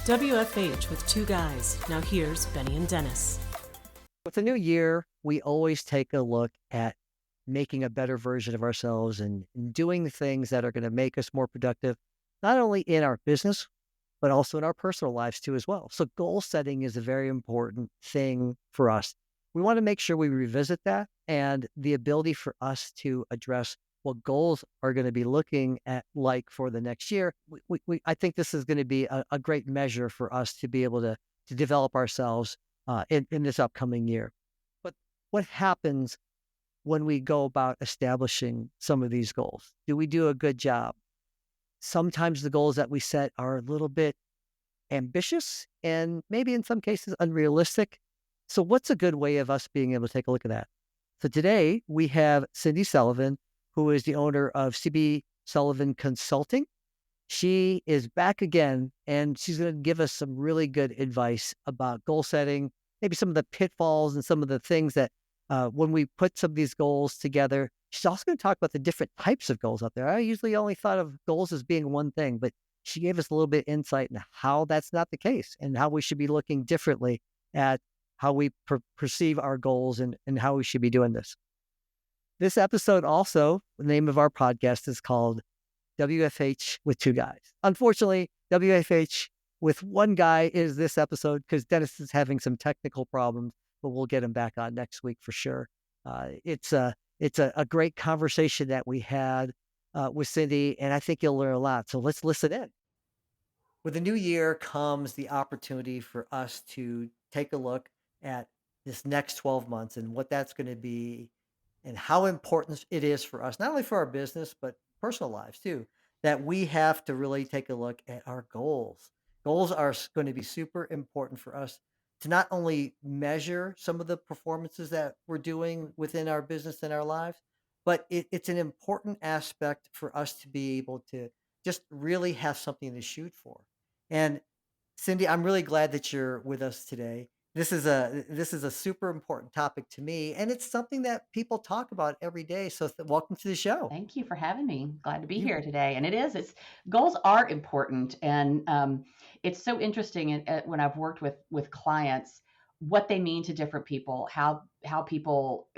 WFH with two guys. Now here's Benny and Dennis. With the new year, we always take a look at making a better version of ourselves and doing the things that are going to make us more productive, not only in our business, but also in our personal lives too, as well. So goal setting is a very important thing for us. We want to make sure we revisit that and the ability for us to address what goals are going to be looking at like for the next year. I think this is going to be a great measure for us to be able to develop ourselves in this upcoming year. But what happens when we go about establishing some of these goals? Do we do a good job? Sometimes the goals that we set are a little bit ambitious and maybe in some cases unrealistic. So what's a good way of us being able to take a look at that? So today we have Cindy Sullivan, who is the owner of cbSullivan Consulting. She is back again, and she's going to give us some really good advice about goal setting, maybe some of the pitfalls and some of the things that when we put some of these goals together. She's also going to talk about the different types of goals out there. I usually only thought of goals as being one thing, but she gave us a little bit of insight into how that's not the case and how we should be looking differently at how we perceive our goals and how we should be doing this. This episode also, the name of our podcast is called WFH with two guys. Unfortunately, WFH with one guy is this episode because Dennis is having some technical problems, but we'll get him back on next week for sure. It's a great conversation that we had with Cindy, and I think you'll learn a lot. So let's listen in. With the new year comes the opportunity for us to take a look at this next 12 months and what that's going to be and how important it is for us, not only for our business, but personal lives too, that we have to really take a look at our goals. Goals are going to be super important for us to not only measure some of the performances that we're doing within our business and our lives, but it's an important aspect for us to be able to just really have something to shoot for. And Cindy, I'm really glad that you're with us today. This is a super important topic to me, and it's something that people talk about every day. So welcome to the show. Thank you for having me. Glad to be You here today. And it's goals are important, and it's so interesting when I've worked with clients what they mean to different people, how people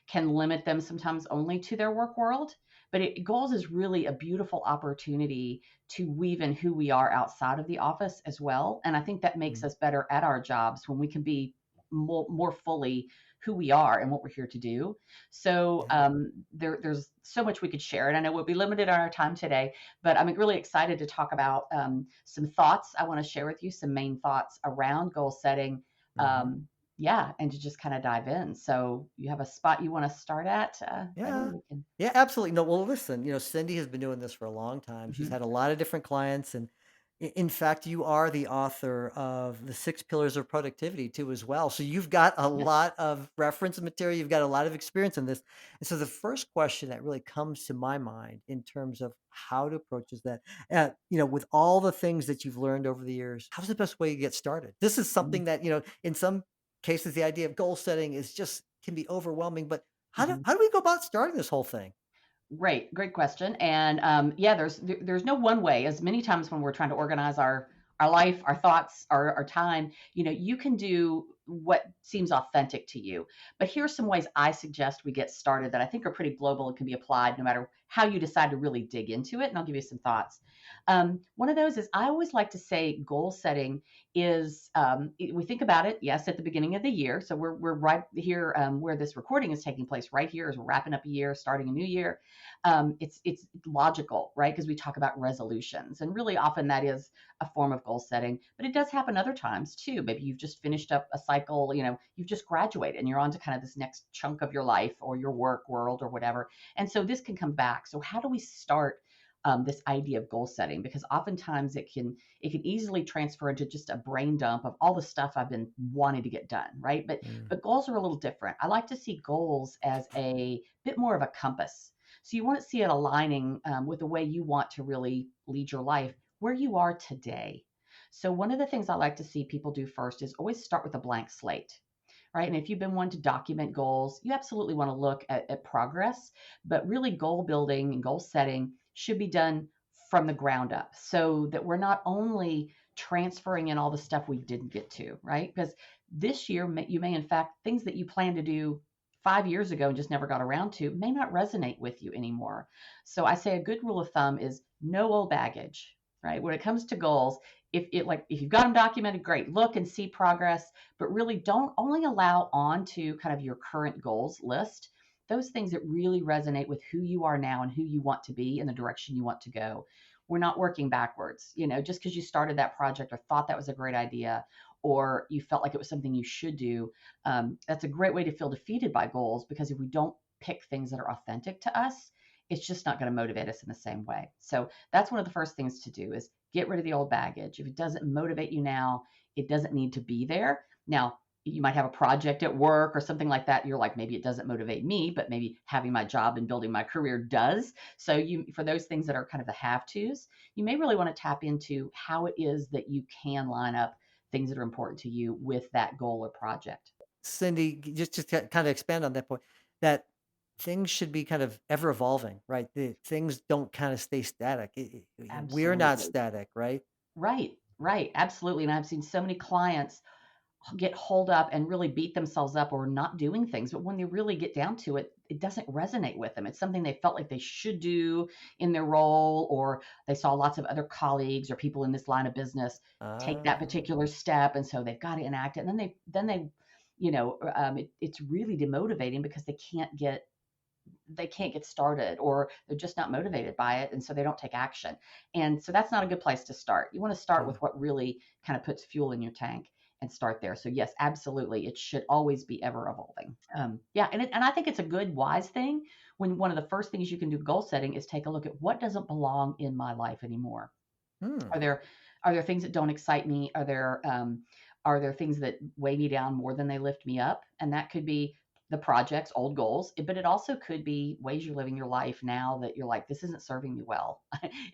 can limit them sometimes only to their work world. But goals is really a beautiful opportunity to weave in who we are outside of the office as well. And I think that makes Mm. us better at our jobs when we can be more fully who we are and what we're here to do. So Yeah. there's so much we could share, and I know we'll be limited on our time today, but I'm really excited to talk about some thoughts I want to share with you, some main thoughts around goal setting. Mhm. Yeah, and to just kind of dive in. So you have a spot you want to start at, Benny? Yeah. We can. Yeah, absolutely. No, well, listen, Cindy has been doing this for a long time. She's Mhm. had a lot of different clients. And in fact, you are the author of the Six Pillars of Productivity too, as well. So you've got a Yep. lot of reference material. You've got a lot of experience in this. And so the first question that really comes to my mind in terms of how to approach is that, with all the things that you've learned over the years, how's the best way to get started? This is something that, in some cases, the idea of goal setting is just can be overwhelming, but Mhm. how do we go about starting this whole thing? Great question. And yeah, there's no one way. As many times when we're trying to organize our life, our thoughts, our time, you can do what seems authentic to you. But here's some ways I suggest we get started that I think are pretty global and can be applied no matter how you decide to really dig into it. And I'll give you some thoughts. One of those is I always like to say goal setting is we think about it, yes, at the beginning of the year. So we're right here where this recording is taking place right here as we're wrapping up a year, starting a new year. It's logical, right? Because we talk about resolutions, and really often that is a form of goal setting. But it does happen other times too. Maybe you've just finished up a cycle, you've just graduated, and you're on to kind of this next chunk of your life or your work world or whatever. And so this can come back. So how do we start? This idea of goal setting, because oftentimes it can easily transfer into just a brain dump of all the stuff I've been wanting to get done, right? Mm. But goals are a little different. I like to see goals as a bit more of a compass. So you want to see it aligning with the way you want to really lead your life, where you are today. So one of the things I like to see people do first is always start with a blank slate, right? And if you've been one to document goals, you absolutely want to look at progress, but really goal building and goal setting should be done from the ground up so that we're not only transferring in all the stuff we didn't get to, right? Because this year, you may, in fact, things that you plan to do 5 years ago and just never got around to may not resonate with you anymore. So I say a good rule of thumb is no old baggage, right? When it comes to goals, if you've got them documented, great, look and see progress, but really don't only allow on to kind of your current goals list those things that really resonate with who you are now and who you want to be and the direction you want to go. We're not working backwards, just because you started that project or thought that was a great idea or you felt like it was something you should do. That's a great way to feel defeated by goals, because if we don't pick things that are authentic to us, it's just not going to motivate us in the same way. So that's one of the first things to do is get rid of the old baggage. If it doesn't motivate you now, it doesn't need to be there. Now, you might have a project at work or something like that. You're like, maybe it doesn't motivate me, but maybe having my job and building my career does. So for those things that are kind of the have tos, you may really want to tap into how it is that you can line up things that are important to you with that goal or project. Cindy, just to kind of expand on that point, that things should be kind of ever evolving, right? Things don't kind of stay static. We're not Absolutely. static, right? Right, right. Absolutely. And I've seen so many clients get holed up and really beat themselves up or not doing things. But when they really get down to it, it doesn't resonate with them. It's something they felt like they should do in their role, or they saw lots of other colleagues or people in this line of business take that Ah, particular step. And so they've got to enact it. And then they, it's really demotivating because they can't get started, or they're just not motivated by it, and so they don't take action. And so that's not a good place to start. You want to start mm, with what really kind of puts fuel in your tank and start there. So yes, absolutely, it should always be ever evolving. Yeah, and I think it's a good wise thing when one of the first things you can do goal setting is take a look at what doesn't belong in my life anymore. hmm. Are there things that don't excite me? Are there things that weigh me down more than they lift me up? And that could be the projects, old goals, but it also could be ways you're living your life now that you're like, this isn't serving me well.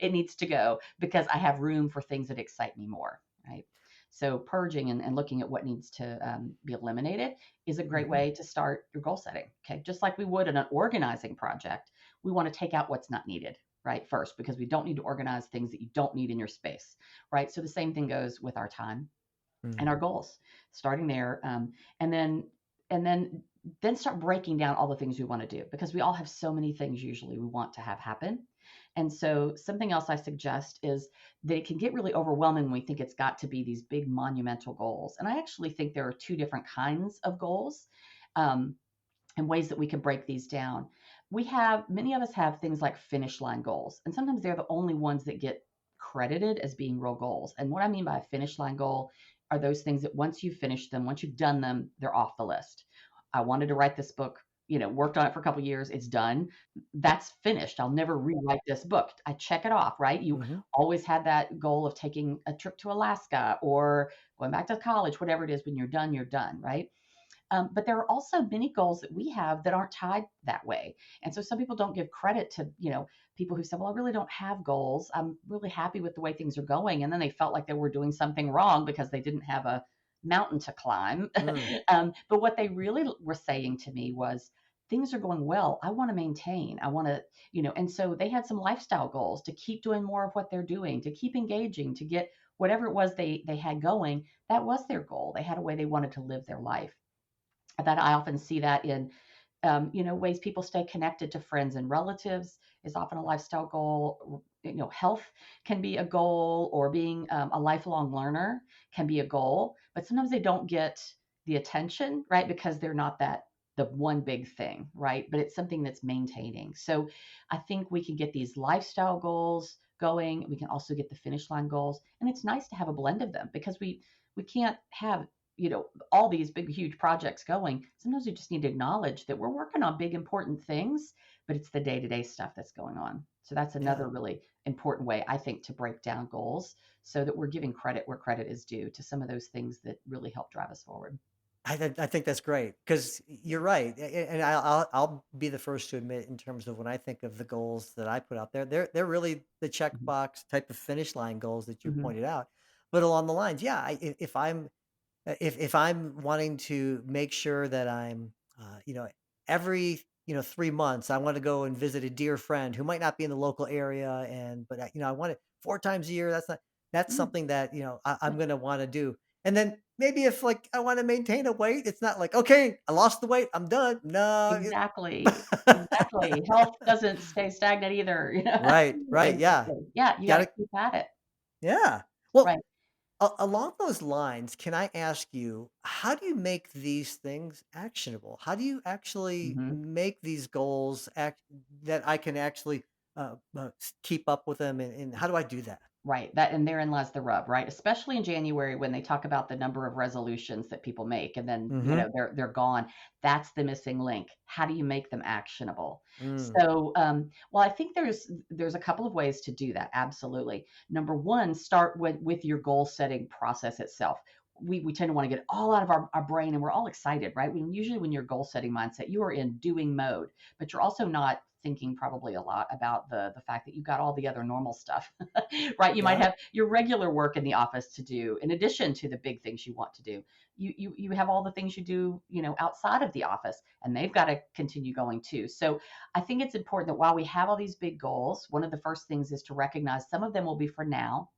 It needs to go because I have room for things that excite me more, right? So purging and looking at what needs to be eliminated is a great Hmm. way to start your goal setting. Okay, just like we would in an organizing project, we want to take out what's not needed, right? First, because we don't need to organize things that you don't need in your space, right? So the same thing goes with our time and our Mm. goals, starting there, and then and then start breaking down all the things we want to do, because we all have so many things usually we want to have happen. And so something else I suggest is that it can get really overwhelming when we think it's got to be these big monumental goals. And I actually think there are two different kinds of goals. Um, and ways that we can break these down. Many of us have things like finish line goals, and sometimes they're the only ones that get credited as being real goals. And what I mean by a finish line goal are those things that once you've finished them, once you've done them, they're off the list. I wanted to write this book, worked on it for a couple of years, it's done. That's finished. I'll never rewrite this book. I check it off, right? You Mhm. always had that goal of taking a trip to Alaska or going back to college, whatever it is. When you're done, right? But there are also many goals that we have that aren't tied that way. And so some people don't give credit to, people who say, well, I really don't have goals. I'm really happy with the way things are going. And then they felt like they were doing something wrong because they didn't have a mountain to climb. Mm. But what they really were saying to me was, things are going well. I want to maintain. I want to, and so they had some lifestyle goals to keep doing more of what they're doing, to keep engaging, to get whatever it was they had going. That was their goal. They had a way they wanted to live their life. That I often see that in ways people stay connected to friends and relatives is often a lifestyle goal. Health can be a goal, or being a lifelong learner can be a goal, but sometimes they don't get the attention, right? Because they're not the one big thing, right? But it's something that's maintaining. So I think we can get these lifestyle goals going. We can also get the finish line goals, and it's nice to have a blend of them, because we can't have all these big, huge projects going. Sometimes we just need to acknowledge that we're working on big, important things, but it's the day to day stuff that's going on. So that's Yeah. another really important way, I think, to break down goals so that we're giving credit where credit is due to some of those things that really help drive us forward. I think that's great because you're right, and I'll be the first to admit in terms of when I think of the goals that I put out there, they're really the Mhm. checkbox type of finish line goals that you Mhm. pointed out. But along the lines, yeah, if I'm wanting to make sure that I'm, every 3 months, I want to go and visit a dear friend who might not be in the local area. But I want it 4 times a year. That's Mm, something that, I'm good. going to want to do. And then maybe if like I want to maintain a weight, it's not like, okay, I lost the weight, I'm done. No. Exactly. Exactly. Health doesn't stay stagnant either, Right, right. Yeah. Exactly. Yeah, you gotta Gotta, keep at it. yeah. Well, Right. along those lines, can I ask you, how do you make these things actionable? How do you actually Mhm. make these goals that I can actually keep up with them? And how do I do that? Right, that and therein lies the rub, right? Especially in January when they talk about the number of resolutions that people make and then, Mm-hmm. they're gone. That's the missing link. How do you make them actionable? Mm, So, well, I think there's a couple of ways to do that. Absolutely. Number one, start with your goal setting process itself. We tend to want to get all out of our brain and we're all excited, right? When you're goal setting mindset, you are in doing mode, but you're also not thinking probably a lot about the fact that you've got all the other normal stuff right? You might yeah. have your regular work in the office to do in addition to the big things you want to do. You have all the things you do, outside of the office, and they've got to continue going too. So I think it's important that while we have all these big goals, one of the first things is to recognize some of them will be for now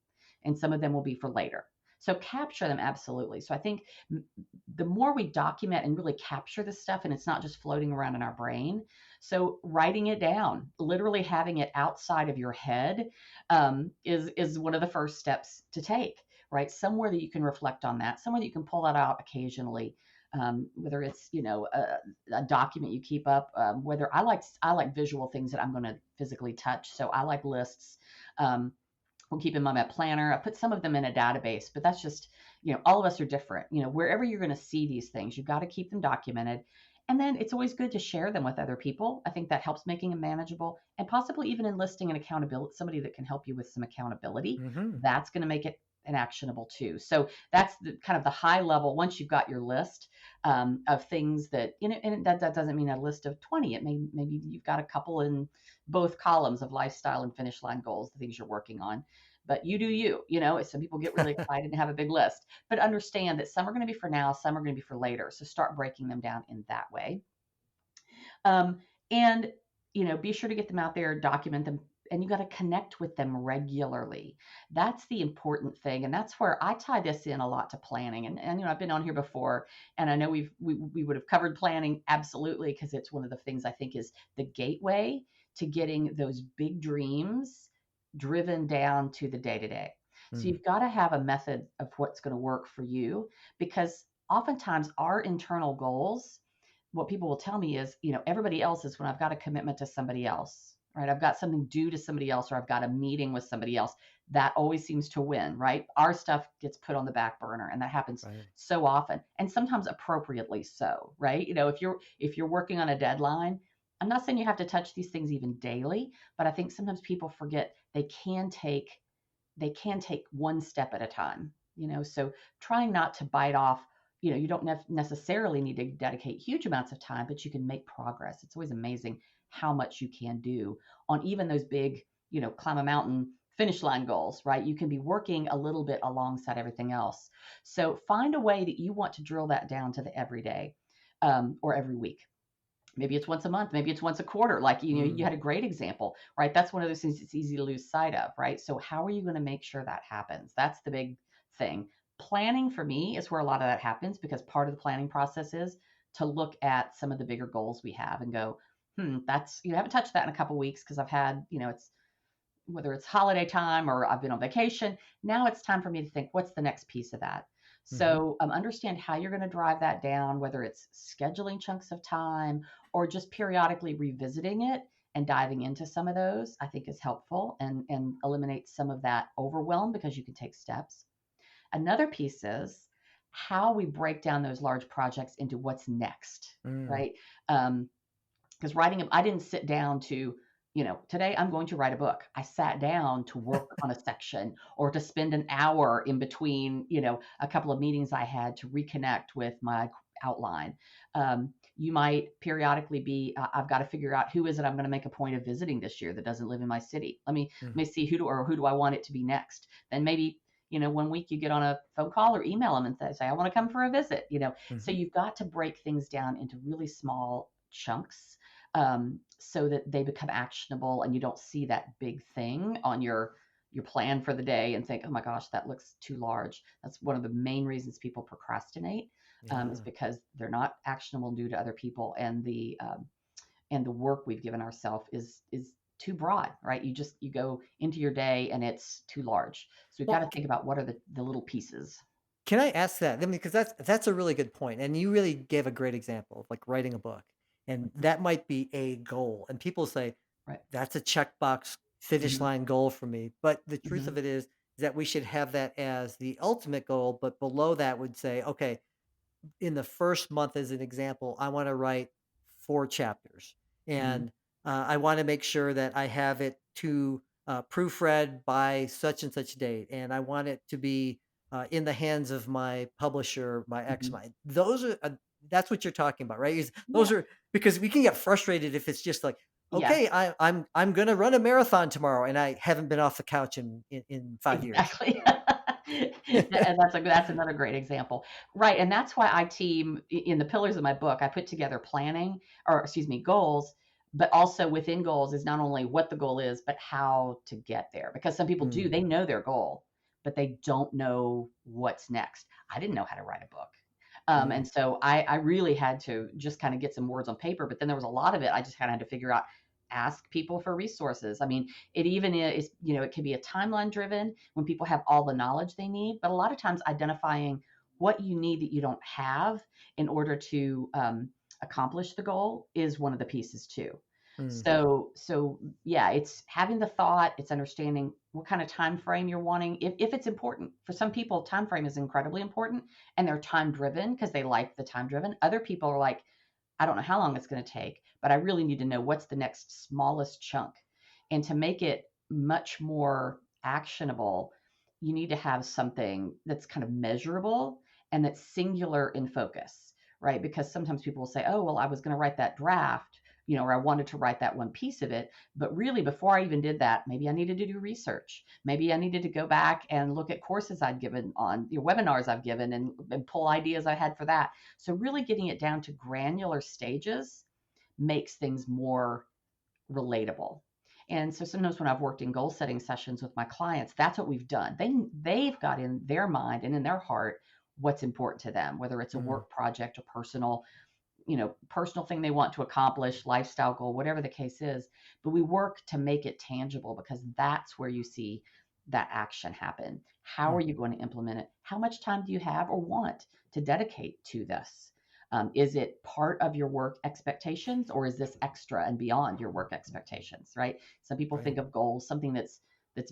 and some of them will be for later. So capture them absolutely. So I think the more we document and really capture this stuff, and it's not just floating around in our brain. So writing it down, literally having it outside of your head, is one of the first steps to take. Right, somewhere that you can reflect on that, somewhere that you can pull that out occasionally. Whether it's a document you keep up, whether I like visual things that I'm going to physically touch, so I like lists. Um, We'll keep them on my planner. I put some of them in a database, but that's just, all of us are different. Wherever you're going to see these things, you've got to keep them documented. And then it's always good to share them with other people. I think that helps making them manageable and possibly even enlisting an accountability, somebody that can help you with some accountability. Mm-hmm. That's going to make it an actionable too. So that's the kind of the high level. Once you've got your list of things that, and that doesn't mean a list of 20. Maybe you've got a couple in both columns of lifestyle and finish line goals, the things you're working on, but you do you. Some people get really excited and have a big list, but understand that some are going to be for now, some are going to be for later. So start breaking them down in that way. And be sure to get them out there, document them, and you got to connect with them regularly. That's the important thing, and that's where I tie this in a lot to planning. And I've been on here before, and I know we would have covered planning absolutely because it's one of the things I think is the gateway to getting those big dreams driven down to the day to day. So Mm, you've got to have a method of what's going to work for you because oftentimes our internal goals, what people will tell me is, everybody else is when I've got a commitment to somebody else, right? I've got something due to somebody else, or I've got a meeting with somebody else. That always seems to win, right? Our stuff gets put on the back burner, and that happens right. so often, and sometimes appropriately so, right? If you're working on a deadline, I'm not saying you have to touch these things even daily, but I think sometimes people forget they can take one step at a time, so trying not to bite off, you don't necessarily need to dedicate huge amounts of time, but you can make progress. It's always amazing how much you can do on even those big, climb a mountain finish line goals, right? You can be working a little bit alongside everything else. So find a way that you want to drill that down to the everyday, or every week. Maybe it's once a month, maybe it's once a quarter. Like, you Mm, had a great example, right? That's one of those things it's easy to lose sight of, right? So how are you going to make sure that happens? That's the big thing. Planning for me is where a lot of that happens because part of the planning process is to look at some of the bigger goals we have and go, that's, I haven't touched that in a couple of weeks because I've had, it's whether it's holiday time or I've been on vacation. Now it's time for me to think, what's the next piece of that? mm-hmm. So understand how you're going to drive that down, whether it's scheduling chunks of time or just periodically revisiting it and diving into some of those, I think is helpful and eliminates some of that overwhelm because you can take steps. Another piece is how we break down those large projects into what's next, Mm, right? Um, because I didn't sit down to, today I'm going to write a book. I sat down to work on a section or to spend an hour in between, a couple of meetings I had to reconnect with my outline. You might periodically I've got to figure out who is it I'm going to make a point of visiting this year that doesn't live in my city. Let me mm, see who do I want it to be next. Then maybe, one week you get on a phone call or email them and say, I want to come for a visit. So mm-hmm. you've got to break things down into really small chunks, so that they become actionable and you don't see that big thing on your plan for the day and think, oh my gosh, that looks too large. That's one of the main reasons people procrastinate, is Yeah. because they're not actionable due to other people, and the work we've given ourselves is too broad, right? You go into your day and it's too large. So we've got to Well, think about what are the little pieces. can I ask that? I mean, because that's a really good point, and you really gave a great example of like writing a book, and Mhm. that might be a goal, and people say Right. that's a checkbox finish Hmm. line goal for me. But the truth Hmm. of it is that we should have that as the ultimate goal, but below that would say, okay, in the first month, as an example, I want to write 4 chapters, Hmm. and I want to make sure that I have it to proofread by such and such date, and I want it to be in the hands of my publisher, my ex. Hmm. My those are that's what you're talking about, right? Yeah. Those are because we can get frustrated if it's just like, Yeah. okay, I'm going to run a marathon tomorrow, and I haven't been off the couch in 5 years. Exactly. And that's another great example. Right, and that's why I team in the pillars of my book, I put together planning, or excuse me, goals, but also within goals is not only what the goal is, but how to get there. Because some people do, Mm, they know their goal, but they don't know what's next. I didn't know how to write a book. mm, And so I really had to just kind of get some words on paper, but then there was a lot of it I just kind of had to figure out, ask people for resources. I mean, it even is, it can be a timeline driven when people have all the knowledge they need, but a lot of times identifying what you need that you don't have in order to accomplish the goal is one of the pieces too. mm, So yeah, it's having the thought, it's understanding what kind of time frame you're wanting. If it's important for some people, time frame is incredibly important, and they're time driven because they like the time driven. Other people are like, I don't know how long it's going to take, but I really need to know what's the next smallest chunk. And to make it much more actionable, you need to have something that's kind of measurable and that's singular in focus, right? Because sometimes people will say, oh, well, I was going to write that draft, or I wanted to write that one piece of it. But really, before I even did that, maybe I needed to do research. Maybe I needed to go back and look at courses I'd given on webinars I've given and pull ideas I had for that. So really getting it down to granular stages makes things more relatable. And so sometimes when I've worked in goal setting sessions with my clients, that's what we've done. They've got in their mind and in their heart what's important to them, whether it's a mm. work project, a personal thing they want to accomplish, lifestyle goal, whatever the case is. But we work to make it tangible because that's where you see that action happen. How are Mm. you going to implement it? How much time do you have or want to dedicate to this? Is it part of your work expectations, or is this extra and beyond your work expectations? Right? Some people Right. think of goals something that's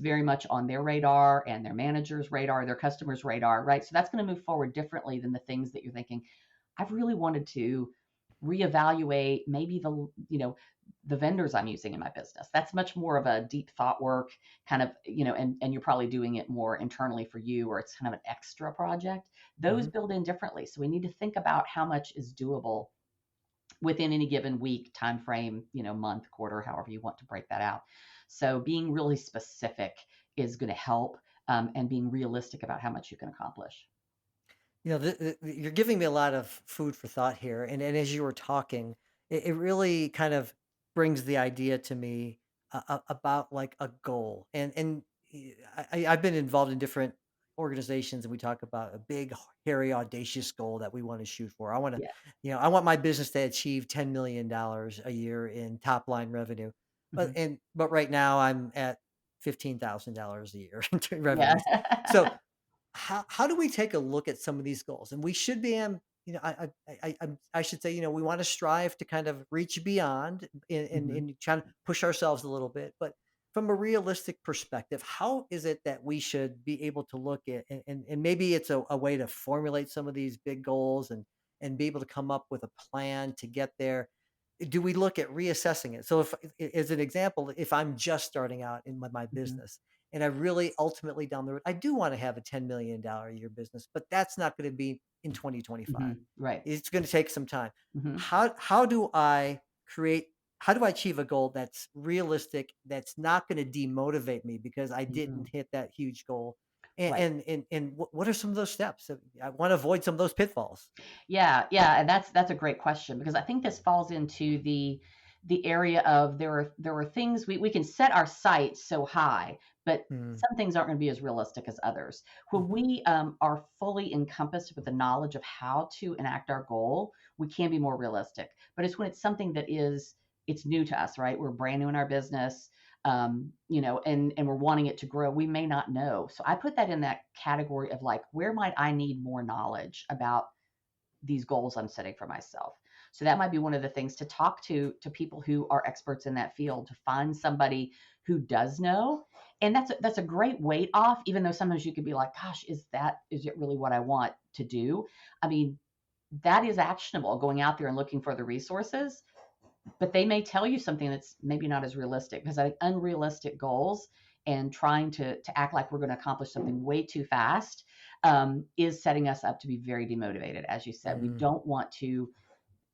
very much on their radar and their manager's radar, their customer's radar, right? So that's going to move forward differently than the things that you're thinking, I've really wanted to reevaluate maybe the vendors I'm using in my business. That's much more of a deep thought work kind of, and you're probably doing it more internally for you, or it's kind of an extra project. Those Mhm. build in differently. So we need to think about how much is doable within any given week, time frame, month, quarter, however you want to break that out. So being really specific is going to help, and being realistic about how much you can accomplish. You're giving me a lot of food for thought here, and as you were talking, it really kind of brings the idea to me about like a goal, and I've been involved in different organizations, and we talk about a big, hairy, audacious goal that we want to shoot for. I want to, Yeah. I want my business to achieve $10 million a year in top line revenue, Hmm. but right now I'm at $15,000 a year in Yeah. revenues. So how do we take a look at some of these goals? And we should be, I should say, we want to strive to kind of reach beyond and, Hmm. and try to push ourselves a little bit. But from a realistic perspective, how is it that we should be able to look at and maybe it's a way to formulate some of these big goals and be able to come up with a plan to get there? Do we look at reassessing it? So if as an example, if I'm just starting out in my Hmm. business and I really ultimately down the road, I do want to have a $10 million a year business, but that's not going to be in 2025. Mhm. Right. It's going to take some time. Mhm. How do I create how do I achieve a goal that's realistic, that's not going to demotivate me because I Mhm. didn't hit that huge goal? Right. And what are some of those steps? I want to avoid some of those pitfalls. Yeah, yeah, and that's a great question because I think this falls into the area of there are things we can set our sights so high, but Mm. some things aren't going to be as realistic as others. When we are fully encompassed with the knowledge of how to enact our goal, we can be more realistic. But it's when it's something that it's new to us, right? We're brand new in our business, and we're wanting it to grow. We may not know. So I put that in that category of like, where might I need more knowledge about these goals I'm setting for myself? So that might be one of the things to talk to people who are experts in that field, to find somebody who does know. And that's a great weight off, even though sometimes you could be like, gosh, is it really what I want to do? I mean, that is actionable, going out there and looking for the resources, but they may tell you something that's maybe not as realistic, because I think unrealistic goals and trying to act like we're going to accomplish something way too fast is setting us up to be very demotivated. As you said, we don't want to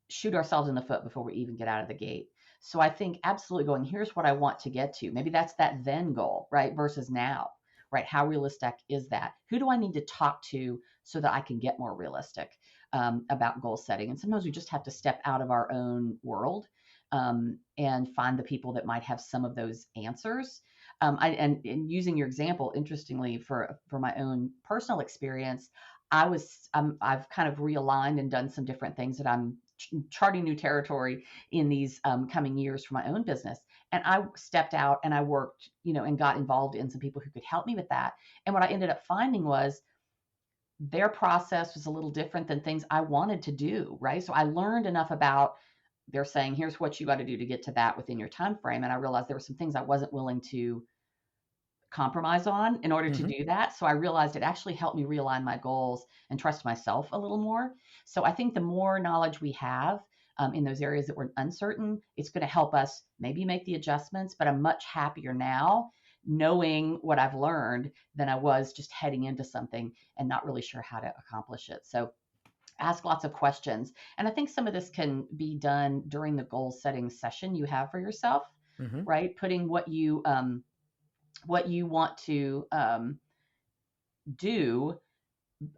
shoot ourselves in the foot before we even get out of the gate. So I think absolutely going, here's what I want to get to. Maybe that's that then goal, right? Versus now, right? How realistic is that? Who do I need to talk to so that I can get more realistic about goal setting? And sometimes we just have to step out of our own world and find the people that might have some of those answers. And using your example, interestingly, for my own personal experience, I've kind of realigned and done some different things that I'm charting new territory in these coming years for my own business. And I stepped out and I worked, and got involved in some people who could help me with that. And what I ended up finding was their process was a little different than things I wanted to do, right? So I learned enough about, they're saying, here's what you got to do to get to that within your time frame. And I realized there were some things I wasn't willing to compromise on in order to do that. So I realized it actually helped me realign my goals and trust myself a little more. So I think the more knowledge we have in those areas that we're uncertain, it's going to help us maybe make the adjustments. But I'm much happier now knowing what I've learned than I was just heading into something and not really sure how to accomplish it. So ask lots of questions. And I think some of this can be done during the goal setting session you have for yourself, right? Putting what you want to do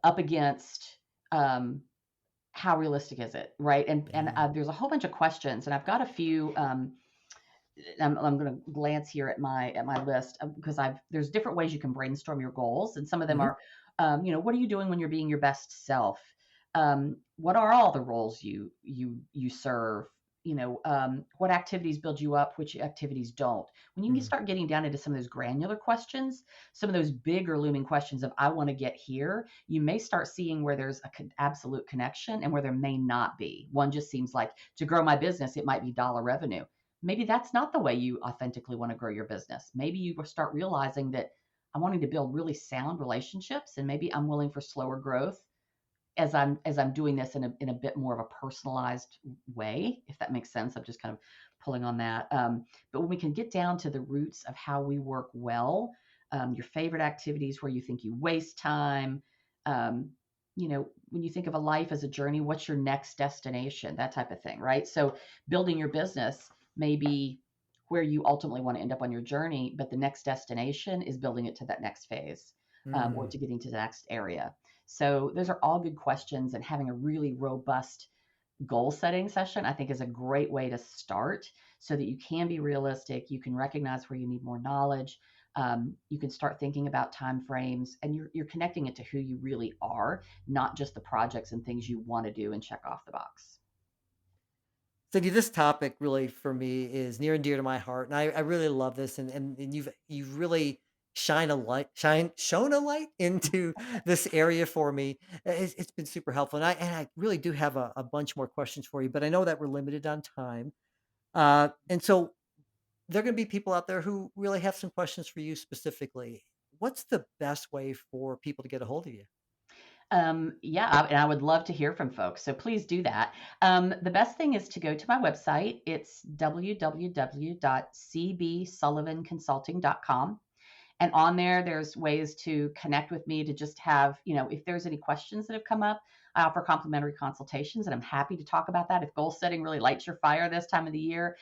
up against how realistic is it, right? And there's a whole bunch of questions, and I've got a few. I'm going to glance here at my list, because there's different ways you can brainstorm your goals, and some of them are, what are you doing when you're being your best self? What are all the roles you serve? What activities build you up, which activities don't? When you can start getting down into some of those granular questions, some of those bigger looming questions of I want to get here, you may start seeing where there's an absolute connection and where there may not be. One just seems like, to grow my business, it might be dollar revenue. Maybe that's not the way you authentically want to grow your business. Maybe you will start realizing that I'm wanting to build really sound relationships, and maybe I'm willing for slower growth as I'm doing this in a bit more of a personalized way, if that makes sense. I'm just kind of pulling on that. But when we can get down to the roots of how we work well, your favorite activities, where you think you waste time, when you think of a life as a journey, what's your next destination, that type of thing, right? So building your business may be where you ultimately want to end up on your journey, but the next destination is building it to that next phase, or to getting to the next area. So those are all good questions, and having a really robust goal setting session, I think, is a great way to start, so that you can be realistic. You can recognize where you need more knowledge. You can start thinking about time frames, and you're connecting it to who you really are, not just the projects and things you want to do and check off the box. Cindy, this topic really for me is near and dear to my heart, and I really love this, and you've really shown a light into this area for me. It's been super helpful, and I really do have a bunch more questions for you, but I know that we're limited on time, and so there are going to be people out there who really have some questions for you specifically. What's the best way for people to get a hold of you? Yeah, and I would love to hear from folks. So please do that. The best thing is to go to my website. It's www.cbSullivanconsulting.com. And on there, there's ways to connect with me to just have, if there's any questions that have come up, I offer complimentary consultations, and I'm happy to talk about that. If goal setting really lights your fire this time of the year,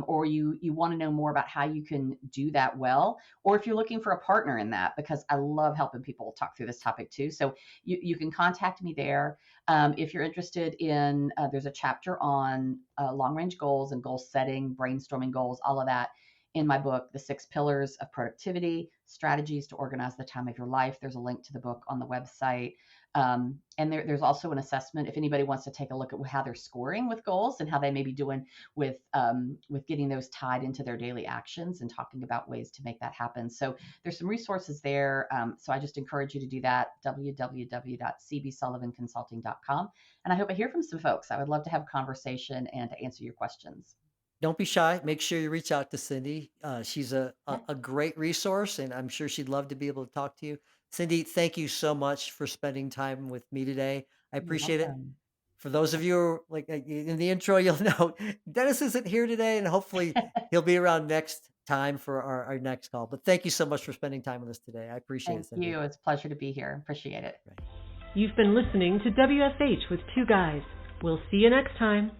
or you want to know more about how you can do that well, or if you're looking for a partner in that, because I love helping people talk through this topic too. So you can contact me there. If you're interested in, there's a chapter on long range goals and goal setting, brainstorming goals, all of that in my book, The 6 Pillars of Productivity, Strategies to Organize the Time of Your Life. There's a link to the book on the website. And there's also an assessment if anybody wants to take a look at how they're scoring with goals and how they may be doing with getting those tied into their daily actions and talking about ways to make that happen. So there's some resources there. So I just encourage you to do that, www.cbSullivanconsulting.com. And I hope I hear from some folks. I would love to have a conversation and to answer your questions. Don't be shy. Make sure you reach out to Cindy. She's Yeah, a great resource, and I'm sure she'd love to be able to talk to you. Cindy, thank you so much for spending time with me today. I you're appreciate it. welcome. For those of you who are, like in the intro, you'll know Dennis isn't here today, and hopefully he'll be around next time for our next call. But thank you so much for spending time with us today. I appreciate it, Thank Cindy. you. It's a pleasure to be here. Appreciate it. Right. You've been listening to WFH with Two Guys. We'll see you next time.